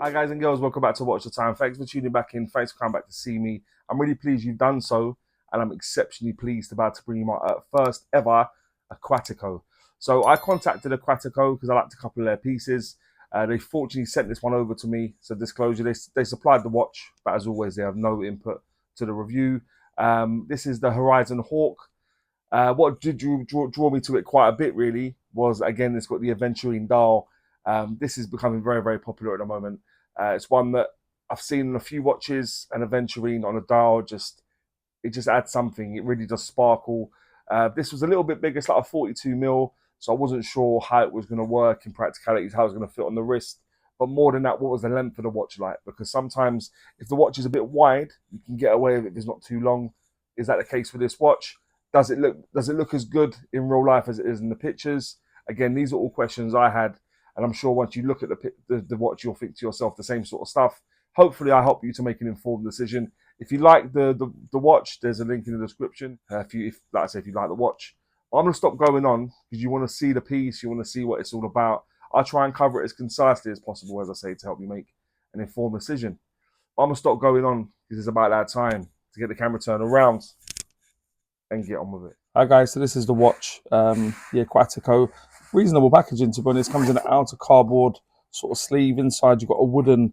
Hi guys and girls, welcome back to Watch the Time. Thanks for tuning back in. Thanks for coming back to see me. I'm really pleased you've done so, and I'm exceptionally pleased about to bring you my first ever Aquatico. So I contacted Aquatico because I liked a couple of their pieces. They fortunately sent this one over to me. So disclosure, they supplied the watch, but as always, they have no input to the review. This is the Horizon Hawk. What did draw me to it quite a bit really was, again, it's got the Aventurine dial. This is becoming very, very popular at the moment. It's one that I've seen in a few watches, and Aventurine on a dial, it just adds something. It really does sparkle. This was a little bit bigger, it's like a 42mm, so I wasn't sure how it was going to work in practicalities, how it was going to fit on the wrist. But more than that, what was the length of the watch like? Because sometimes if the watch is a bit wide, you can get away with it if it's not too long. Is that the case for this watch? Does it look as good in real life as it is in the pictures? Again, these are all questions I had. And I'm sure once you look at the watch, you'll think to yourself the same sort of stuff. Hopefully, I help you to make an informed decision. If you like the watch, there's a link in the description. Like I said, if you like the watch, I'm gonna stop going on because you want to see the piece, you want to see what it's all about. I try and cover it as concisely as possible, as I say, to help you make an informed decision. But I'm gonna stop going on because it's about that time to get the camera turned around and get on with it. Hi guys, so this is the watch, the Aquatico. Reasonable packaging, to be honest. Comes in an outer cardboard sort of sleeve. Inside you've got a wooden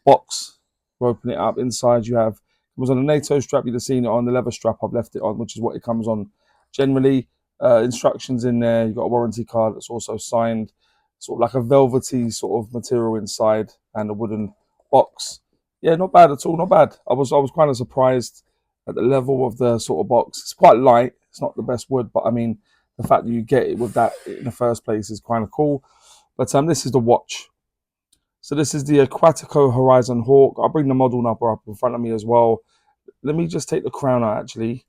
box. You open it up. Inside you have, it was on a NATO strap. You'd have seen it on the leather strap. I've left it on, which is what it comes on generally. Instructions in there. You've got a warranty card that's also signed. Sort of like a velvety sort of material inside, and a wooden box. Yeah, not bad at all. Not bad. I was kind of surprised at the level of the sort of box. It's quite light. It's not the best wood, but I mean, the fact that you get it with that in the first place is kind of cool. But this is the watch. So this is the Aquatico Horizon Hawk. I'll bring the model number up in front of me as well. Let me just take the crown out actually.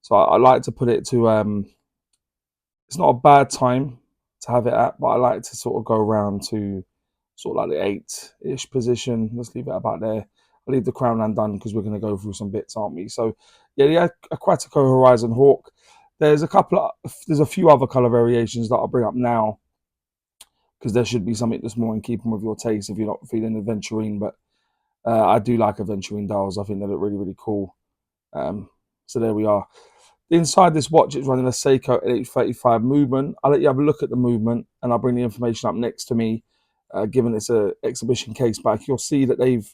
So I like to put it to, it's not a bad time to have it at, but I like to sort of go around to sort of like the 8-ish position. Let's leave it about there. I'll leave the crown undone because we're going to go through some bits, aren't we? So yeah, the Aquatico Horizon Hawk. There's a few other color variations that I'll bring up now because there should be something that's more in keeping with your taste if you're not feeling Aventurine. But I do like Aventurine dials. I think they look really, really cool. So there we are. Inside this watch, it's running a Seiko L835 movement. I'll let you have a look at the movement, and I'll bring the information up next to me. Given it's an exhibition case back, you'll see that they've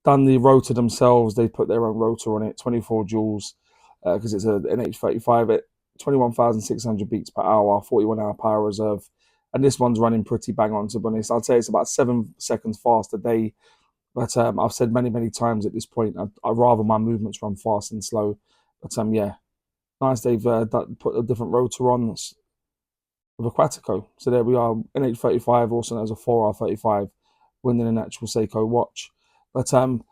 done the rotor themselves. They put their own rotor on it, 24 joules. Because it's an NH35 at 21,600 beats per hour, 41-hour power reserve. And this one's running pretty bang on, to be honest. I'd say it's about 7 seconds fast a day. But I've said many, many times at this point, I'd rather my movements run fast and slow. But yeah, nice they've put a different rotor on with Aquatico. So there we are, NH35, also known as a 4R35, winning an actual Seiko watch. But the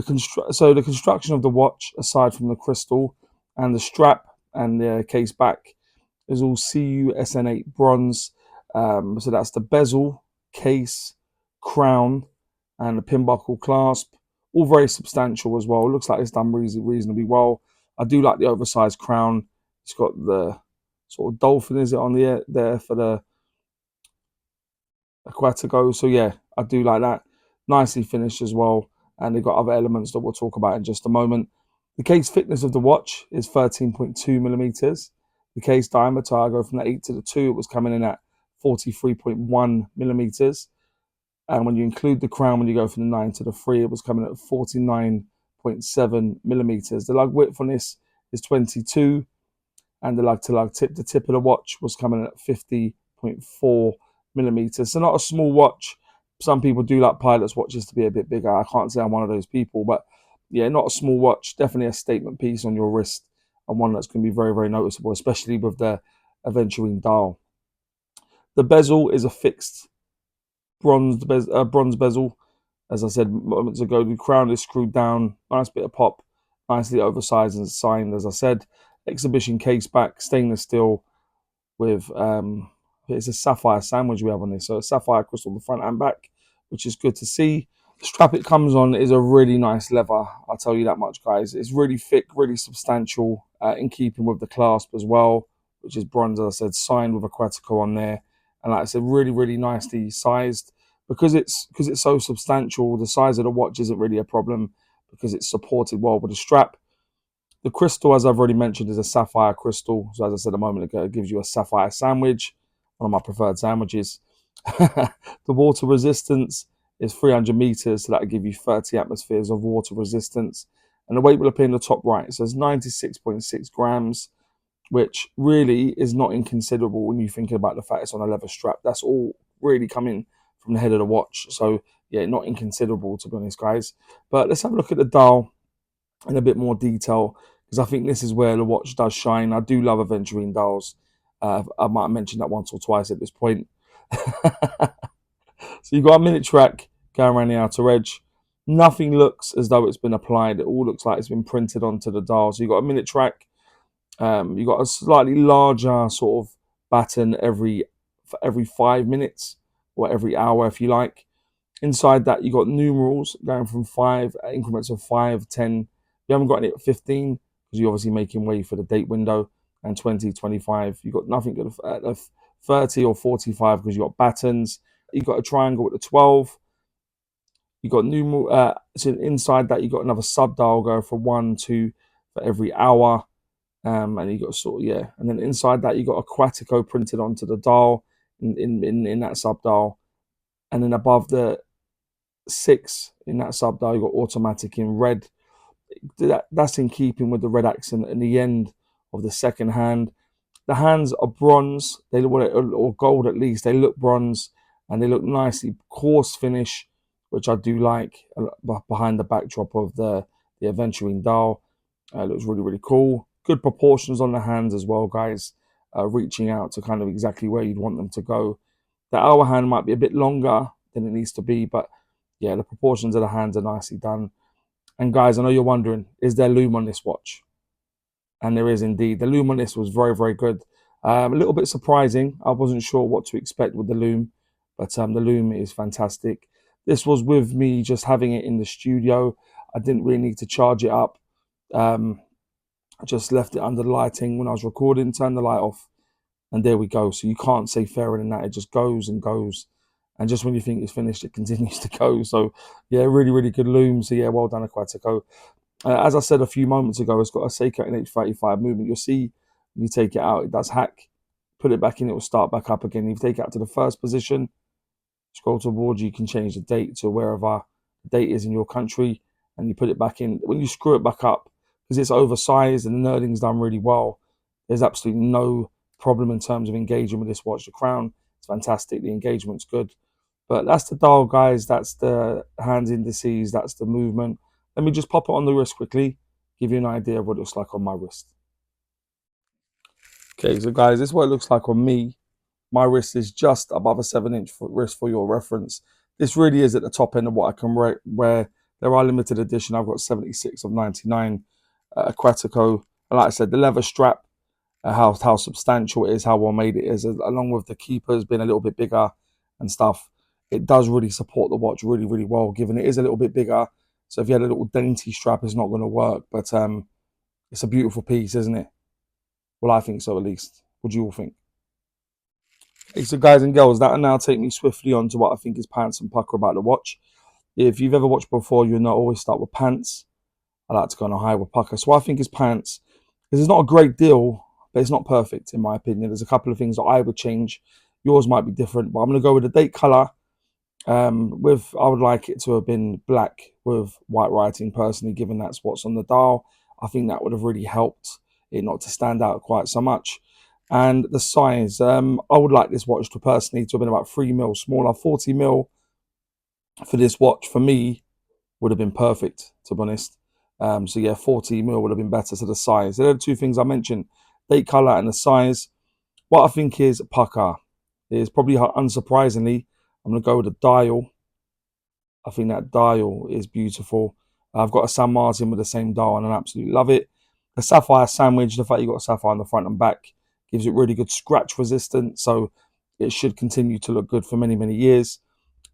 construction of the watch, aside from the crystal and the strap and the case back, is all CU-SN8 bronze. So that's the bezel, case, crown, and the pin buckle clasp. All very substantial as well. It looks like it's done reasonably well. I do like the oversized crown. It's got the sort of dolphin, is it, on the air there for the Aquatico. So yeah, I do like that. Nicely finished as well. And they've got other elements that we'll talk about in just a moment. The case thickness of the watch is 13.2 millimeters. The case diameter, I go from the 8 to the 2, it was coming in at 43.1 millimeters. And when you include the crown, when you go from the 9 to the 3, it was coming at 49.7 millimeters. The lug width on this is 22, and the lug to lug tip, the tip of the watch was coming at 50.4 millimeters. So not a small watch. Some people do like pilots' watches to be a bit bigger. I can't say I'm one of those people, but yeah, not a small watch. Definitely a statement piece on your wrist, and one that's going to be very, very noticeable, especially with the Aventurine dial. The bezel is a fixed bronze bezel. As I said moments ago, the crown is screwed down. Nice bit of pop, nicely oversized and signed. As I said, exhibition case back, stainless steel with it's a sapphire sandwich we have on this. So a sapphire crystal on the front and back, which is good to see. The strap it comes on is a really nice leather. I'll tell you that much, guys. It's really thick, really substantial, in keeping with the clasp as well, which is bronze, as I said, signed with Aquatico on there. And like I said, really, really nicely sized. because it's so substantial. The size of the watch isn't really a problem because it's supported well with a strap. The crystal, as I've already mentioned, is a sapphire crystal. So as I said a moment ago, it gives you a sapphire sandwich, one of my preferred sandwiches. The water resistance is 300 meters, so that'll give you 30 atmospheres of water resistance. And the weight will appear in the top right. It says 96.6 grams, which really is not inconsiderable when you're thinking about the fact it's on a leather strap. That's all really coming from the head of the watch. So yeah, not inconsiderable, to be honest, guys. But let's have a look at the dial in a bit more detail, because I think this is where the watch does shine. I do love Aventurine dials. I might have mentioned that once or twice at this point. So you've got a minute track going around the outer edge. Nothing looks as though it's been applied. It all looks like it's been printed onto the dial. So you've got a minute track. You've got a slightly larger sort of baton for every 5 minutes or every hour, if you like. Inside that, you've got numerals going from 5 increments of 5, 10. You haven't got any at 15 because you're obviously making way for the date window, and 20, 25. You've got nothing at 30 or 45 because you've got battens. You've got a triangle at the 12. You've got numeral. So inside that, you've got another sub dial going from 1, 2 for every hour. And you got and then inside that you got Aquatico printed onto the dial in that sub dial, and then above the 6 in that sub dial you got automatic in red. That's in keeping with the red accent in the end of the second hand. The hands are bronze, or gold at least. They look bronze and they look nicely coarse finish, which I do like behind the backdrop of the Aventurine dial. It looks really, really cool. Good proportions on the hands as well, guys. Reaching out to kind of exactly where you'd want them to go. The hour hand might be a bit longer than it needs to be, but yeah, the proportions of the hands are nicely done. And guys, I know you're wondering, is there loom on this watch? And there is indeed. The loom on this was very, very good. A little bit surprising. I wasn't sure what to expect with the loom, but the loom is fantastic. This was with me just having it in the studio. I didn't really need to charge it up. I just left it under the lighting when I was recording, turned the light off, and there we go. So you can't say fairer than that. It just goes and goes. And just when you think it's finished, it continues to go. So yeah, really, really good loom. So yeah, well done, Aquatico. As I said a few moments ago, it's got a Seiko NH35 movement. You'll see when you take it out, it does hack. Put it back in, it will start back up again. If you take it out to the first position, scroll towards you can change the date to wherever the date is in your country, and you put it back in. When you screw it back up, because it's oversized and the nerding's done really well, there's absolutely no problem in terms of engaging with this watch. The crown, it's fantastic. The engagement's good. But that's the dial, guys. That's the hands indices. That's the movement. Let me just pop it on the wrist quickly, give you an idea of what it looks like on my wrist. Okay, so guys, this is what it looks like on me. My wrist is just above a 7-inch wrist for your reference. This really is at the top end of what I can wear. There are limited edition. I've got 76 of 99 Aquatico. And like I said, the leather strap, how substantial it is, how well made it is, along with the keepers being a little bit bigger and stuff. It does really support the watch really, really well, given it is a little bit bigger. So if you had a little dainty strap, it's not going to work. But it's a beautiful piece, isn't it? Well, I think so, at least. What do you all think? Okay, so guys and girls, that'll now take me swiftly on to what I think is pants and pucker about the watch. If you've ever watched before, you'll not always start with pants. I like to go on a high with pucker. So I think is pants. Because it's not a great deal, but it's not perfect, in my opinion. There's a couple of things that I would change. Yours might be different, but I'm going to go with the date colour. I would like it to have been black with white writing, personally, given that's what's on the dial. I think that would have really helped it not to stand out quite so much. And the size, I would like this watch to personally to have been about 3mm smaller. 40mm for this watch for me would have been perfect, to be honest. So yeah, 40mm would have been better. So the size, there are the two things I mentioned: date color and the size. What I think is pucker is probably, unsurprisingly, I'm going to go with the dial. I think that dial is beautiful. I've got a San Martin with the same dial and I absolutely love it. The Sapphire sandwich, the fact you've got a Sapphire on the front and back, gives it really good scratch resistance. So it should continue to look good for many, many years.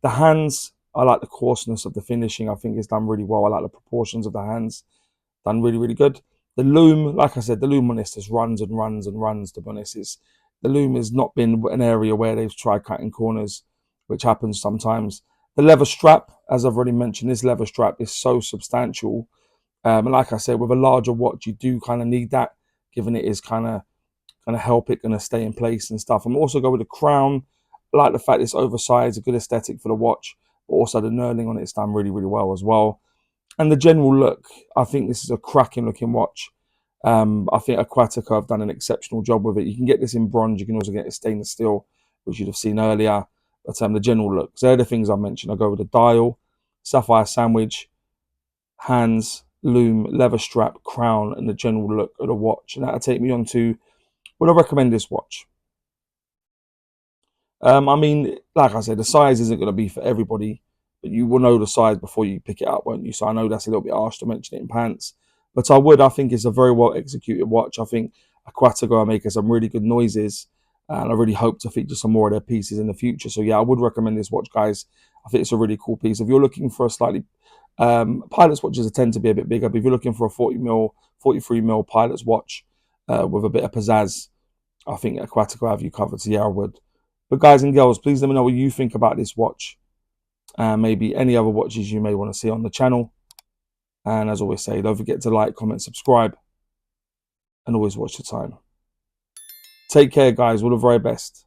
The hands, I like the coarseness of the finishing. I think it's done really well. I like the proportions of the hands. Done really, really good. The loom, like I said, the loom on this just runs and runs and runs, to be honest. The loom has not been an area where they've tried cutting corners. which happens sometimes. The leather strap, as I've already mentioned, this leather strap is so substantial. And like I said, with a larger watch, you do kind of need that, given it is kind of going to help it going to stay in place and stuff. I'm also going with the crown. I like the fact it's oversized, a good aesthetic for the watch, but also the knurling on it's done really, really well as well. And the general look, I think this is a cracking looking watch. I think Aquatico have done an exceptional job with it. You can get this in bronze, you can also get it stainless steel, which you'd have seen earlier. But the general look, so they're the things I mentioned. I go with the dial, sapphire sandwich, hands, loom, leather strap, crown, and the general look of the watch. And that'll take me on to, would I recommend this watch? I mean, like I said, the size isn't going to be for everybody, but you will know the size before you pick it up, won't you? So I know that's a little bit harsh to mention it in pants, but I think it's a very well executed watch. I think Aquatico are making some really good noises, and I really hope to feature some more of their pieces in the future. So yeah, I would recommend this watch, guys. I think it's a really cool piece. If you're looking for a slightly, pilot's watches tend to be a bit bigger, but if you're looking for a 40mm, 43mm pilot's watch with a bit of pizzazz, I think Aquatico have you covered. So yeah, I would. But guys and girls, please let me know what you think about this watch. And maybe any other watches you may want to see on the channel. And as always say, don't forget to like, comment, subscribe. And always watch the time. Take care, guys. All the very best.